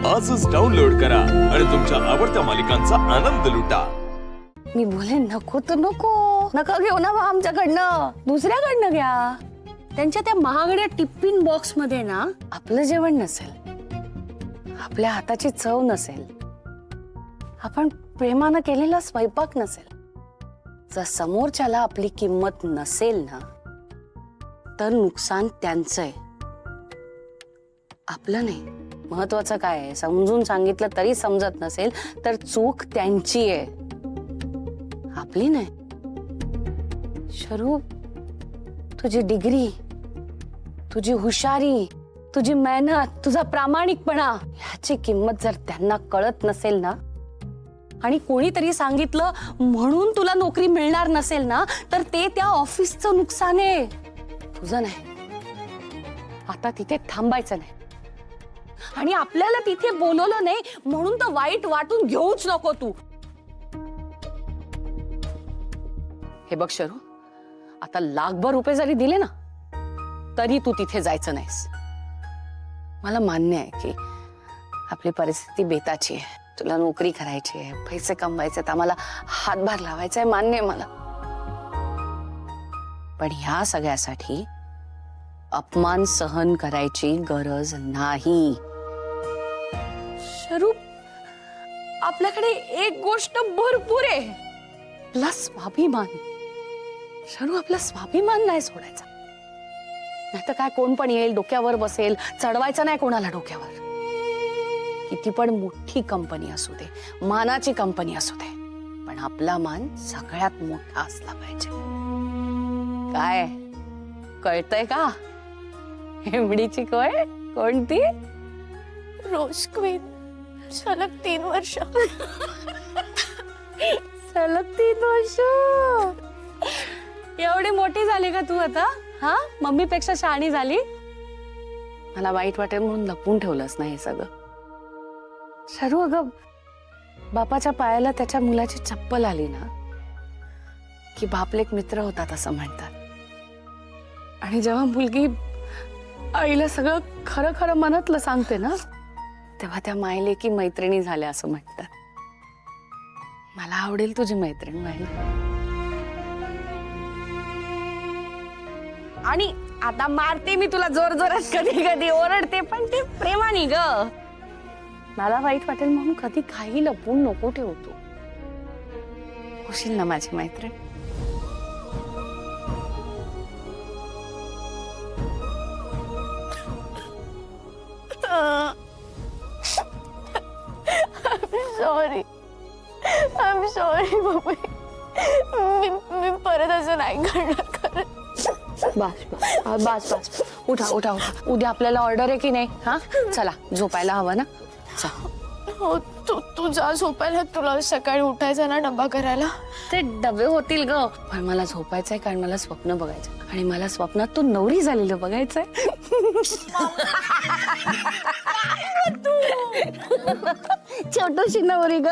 आजच डाउनलोड करा आणि तुमच्या आवडत्या मालिकांचा आनंद लुटा। मी बोले नको तर नको नका घेऊ ना आमच्याकडनं, दुसऱ्याकडनं घ्या। त्यांच्या त्या महागड्या टिफिन बॉक्स मध्ये ना आपलं जेवण नसेल, आपल्या हाताची चव नसेल, आपण प्रेमानं केलेला स्वयंपाक नसेल, जर समोरच्याला आपली किंमत नसेल ना तर नुकसान त्यांचं आहे, आपलं नाही। महत्वाचं काय आहे, समजून सांगितलं तरी समजत नसेल तर चूक त्यांची आहे, आपली नाही। शरू, तुझी डिग्री, तुझी हुशारी, तुझी मेहनत, तुझा प्रामाणिकपणा ह्याची किंमत जर त्यांना कळत नसेल ना आणि कोणीतरी सांगितलं म्हणून तुला नोकरी मिळणार नसेल ना तर ते त्या ऑफिसचं नुकसान आहे, तुझं नाही। आता तिथे थांबायचं नाही आणि आपल्याला तिथे बोलवलं नाही म्हणून तर वाईट वाटून घेऊच नको तू। हे बघ शरू, आता लाखभर रुपये जरी दिले ना तरी तू तिथे जायचं नाहीस। मला मान्य आहे की आपली परिस्थिती बेताची आहे, तुला नोकरी करायची आहे, पैसे कमवायचे, आम्हाला हातभार लावायचा आहे, मान्य आहे मला। पण ह्या सगळ्यासाठी अपमान सहन करायची गरज नाही। शरू, आपल्याकडे एक गोष्ट भरपूर आहे, आपला स्वाभिमान। शरू, आपला स्वाभिमान नाही सोडायचा, नाहीतर काय कोण पण येईल, डोक्यावर बसेल, चढवायचं नाही कोणाला डोक्यावर। किती पण मोठी कंपनी असू दे, मानाची कंपनी असू दे, पण आपला मान सगळ्यात मोठा असला पाहिजे। काय कळतंय का? हेमडीची कळ कोणती? रोज क्वीन, सलग 3 वर्ष। सलग 3 वर्ष? एवढी मोठी झाली का तू आता? हा, मम्मी पेक्षा शहाणी झाली? मला वाईट वाटेल म्हणून लपून ठेवलंस ना हे सगळं। शरू, अगं बापाच्या पायाला त्याच्या मुलाची चप्पल आली ना की बापलेक मित्र होतात असं म्हणतात। आणि जेव्हा मुलगी आईला सगळं खरं खरं मनातलं सांगते ना तेव्हा त्या मायलेकी मैत्रिणी झाल्या असं म्हणतात। मला आवडेल तुझी मैत्रीण व्हायला। आणि आता मारते मी तुला जोर जोरात, कधी कधी ओरडते, पण ते प्रेमाने ग। मला वाईट वाटेल म्हणून कधी काही लपून नको ठेवतो, होशील ना माझी मैत्रीण? I'm sorry मम्मी, मी परत असं नाही करणार खरं। बस बस बस बस, उठा उठा उठा, उद्या आपल्याला ऑर्डर आहे की नाही? हा, चला झोपायला हवं ना, चल। हो, तू जा झोपायला, तुला सकाळी उठायचं ना डबा करायला। ते डबे होतील ग, पण मला झोपायचंय कारण मला स्वप्न बघायचं आणि मला स्वप्नात तू नवरी झालेलं बघायचंय। छोटूशी नवरी ग।